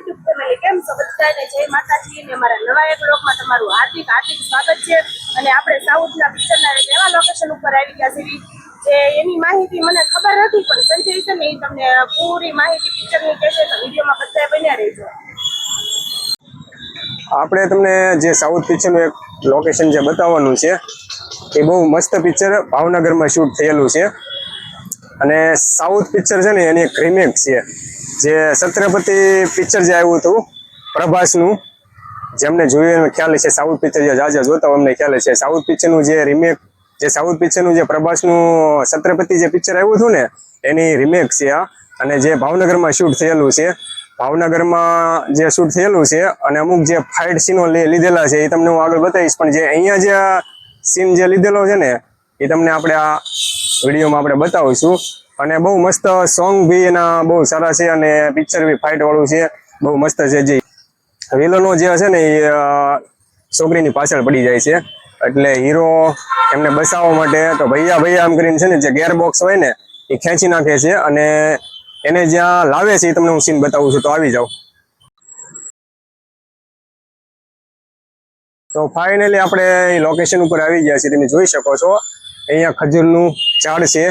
YouTube family કેમ છો બધાને જય માતાજી ને મારા નવા એક બ્લોગમાં તમારું હાર્દિક સ્વાગત છે। અને આપણે સાઉથના પિક્ચરના એવા લોકેશન ઉપર આવી ગયા છીએ જે એની માહિતી મને ખબર નથી, પણ સંજય છે ને એ તમને પૂરી માહિતી પિક્ચરની કહેશે તો વિડીયોમાં બધા બન્યા રહેજો। આપણે તમને જે સાઉથ પિક્ચરનું એક લોકેશન જે બતાવવાનું છે એ બહુ મસ્ત પિક્ચર ભાવનગરમાં શૂટ થયેલું છે। અને સાઉથ પિક્ચર છે ને એની એક રિમેક છે, જે છત્રપતિ પિક્ચર જે આવ્યું હતું પ્રભાસનું, જેમને જોયું ખ્યાલ છે સાઉથ પિક્ચર જે જાજા જોતા અમને ખ્યાલ છે। સાઉથ પિક્ચરનું જે રિમેક, જે સાઉથ પિક્ચરનું જે પ્રભાસનું છત્રપતિ જે પિક્ચર આવ્યું હતું ને એની રિમેક છે આ, અને જે ભાવનગરમાં શૂટ થયેલું છે। ભાવનગરમાં જે શૂટ થયેલું છે અને અમુક જે ફાઇટ સીનો લીધેલા છે એ તમને હું આગળ બતાવીશ, પણ જે અહીંયા જે સીન જે લીધેલો છે ને એ તમને આપણે આ વિડીયોમાં આપણે બતાવીશું। અને બહુ મસ્ત સોંગ બી એના બહુ સારા છે અને પિક્ચર બી ફાઇટ વાળું છે, બહુ મસ્ત છે। જે વિલનો જે છે ને એ છોકરીની પાછળ પડી જાય છે, એટલે હીરો એમને બચાવવા માટે તો ભૈયા ભૈયા આમ કરીને છે ને જે ગેર બોક્સ હોય ને એ ખેંચી નાખે છે અને એને જ્યાં લાવે છે એ તમને હું સીન બતાવું છું, તો આવી જાઓ। તો ફાઇનલી આપણે લોકેશન ઉપર આવી ગયા છીએ। તમે જોઈ શકો છો અહીંયા ખજૂરનું ઝાડ છે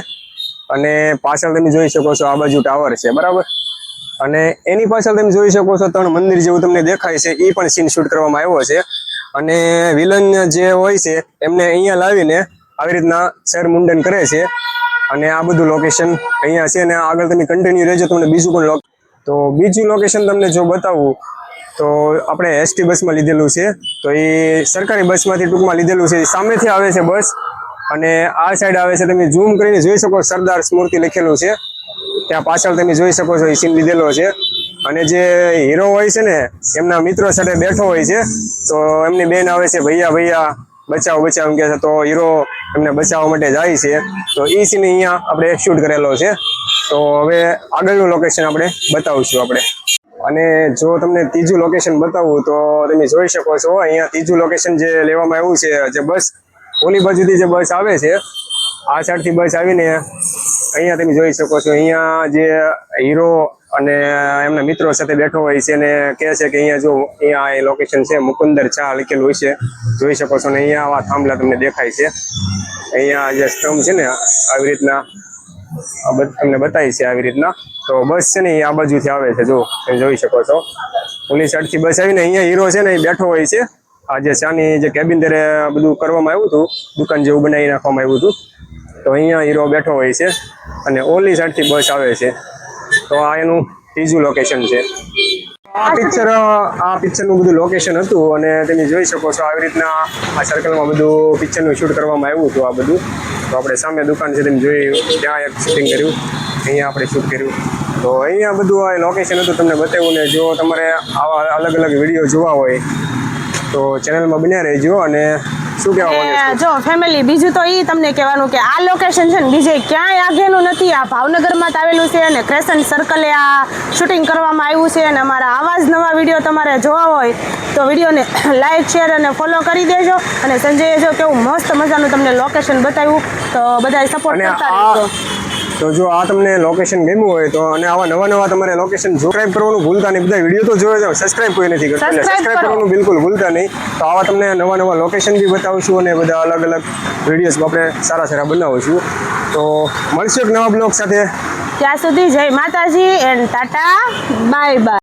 અને પાછળ તમે જોઈ શકો છો આ બાજુ ટાવર છે, બરાબર। અને એની પાછળ તમે જોઈ શકો છો 3 મંદિર જેવું તમને દેખાય છે, એ પણ સીન શૂટ કરવામાં આવ્યો છે। અને વિલન જે હોય છે એમને અહીંયા લાવીને આવી રીતના શેર મુંડન કરે છે, અને આ બધું લોકેશન અહીંયા છે। અને આગળ તમે કન્ટિન્યુ રહેજો, તમને બીજું પણ તો બીજું લોકેશન તમને જો બતાવું તો આપણે એસટી બસમાં લીધેલું છે, તો એ સરકારી બસમાંથી ટૂંકમાં લીધેલું છે। સામેથી આવે છે બસ અને આ સાઈડ આવે છે, તમે ઝૂમ કરીને જોઈ શકો સરદાર સ્મૃતિ લખેલું છે, ત્યાં પાછળ તમે જોઈ શકો છો એ સીન લીધેલો છે। અને જે હીરો હોય છે ને એમના મિત્રો સાથે બેઠો હોય છે, તો એમની બેન આવે છે ભૈયા ભૈયા બચાવ બચાવ એમ કહે છે, તો હીરો એમને બચાવવા માટે જાય છે, તો એ સીન અહીંયા આપણે શૂટ કરેલો છે। તો હવે આગળનું લોકેશન આપણે બતાવીશું આપણે। અને જો તમને ત્રીજું લોકેશન બતાવું તો તમે જોઈ શકો છો અહીંયા ત્રીજું લોકેશન જે લેવામાં આવ્યું છે, જે બસ ઓલી બાજુથી જે બસ આવે છે, આ સાઈડથી બસ આવીને અહીંયા તમે જોઈ શકો છો અહીંયા જે હીરો અને એમના મિત્રો સાથે બેઠો હોય છે અને કહે છે કે અહીંયા જો અહીંયા એ લોકેશન છે, મુકુંદર ચા લખેલું હોય છે, જોઈ શકો છો। ને અહીંયા આવા થાંભલા તમને દેખાય છે, અહીંયા જે સ્તંભ છે ને આવી રીતના તમને બતાવી છે આવી રીતના। તો બસ છે ને એ આ બાજુથી આવે છે, જો તમે જોઈ શકો છો ઓલી સાઈડથી બસ આવીને અહીંયા હીરો છે ને એ બેઠો હોય છે, આ જે ચાની જે કેબિન દરે બધું કરવામાં આવ્યું હતું, દુકાન જેવું બનાવી નાખવામાં આવ્યું હતું, તો અહીંયા હીરો બેઠો હોય છે અને ઓલી સાઈડથી બસ આવે છે। તો આ એનું ત્રીજું લોકેશન છે। આ પિક્ચરનું બધું લોકેશન હતું અને તમે જોઈ શકો છો આવી રીતના આ સર્કલમાં બધું પિક્ચરનું શૂટ કરવામાં આવ્યું હતું આ બધું। તો આપણે સામે દુકાન છે તમે જોઈ, ત્યાં એક શૂટિંગ કર્યું, અહીંયા આપણે શૂટ કર્યું, તો અહીંયા બધું આ લોકેશન હતું તમને બતાવ્યું। ને જો તમારે આવા અલગ અલગ વિડીયો જોવા હોય તો ચેનલમાં બન્યા રહેજો। અને શું કહેવાનું જો ફેમિલી, બીજું તો એ તમને કહેવાનું કે આ લોકેશન છે ને બીજે ક્યાંય આગેનું નથી, આ ભાવનગરમાં જ આવેલું છે અને ક્રેસન્ટ સર્કલે આ શૂટિંગ કરવામાં આવ્યું છે। અને અમારા આવા જ નવા વિડીયો તમારે જોવા હોય તો વિડીયોને લાઈક શેર અને ફોલો કરી દેજો। અને સંજયે જો કેવું મસ્ત મજાનું તમને લોકેશન બતાવ્યું, તો બધા સપોર્ટ કરતા રહેજો। તો જો આ તમને લોકેશન ગમ્યું હોય તો, અને આવા નવા તમારે લોકેશન સબસ્ક્રાઇબ કરવાનું ભૂલતા નહીં, બધા વિડીયો તો જોઈ જાવ, સબસ્ક્રાઇબ કોઈ નથી કરતા, એટલે સબસ્ક્રાઇબ કરવાનું બિલકુલ ભૂલતા નહીં। તો આવા તમને નવા લોકેશન બી બતાવશું અને બધા અલગ અલગ વિડીયોઝ આપણે સારા બનાવીશું। તો મળશું એક નવા બ્લોગ સાથે, ત્યાં સુધી જય માતાજી એન્ડ ટાટા બાય બાય।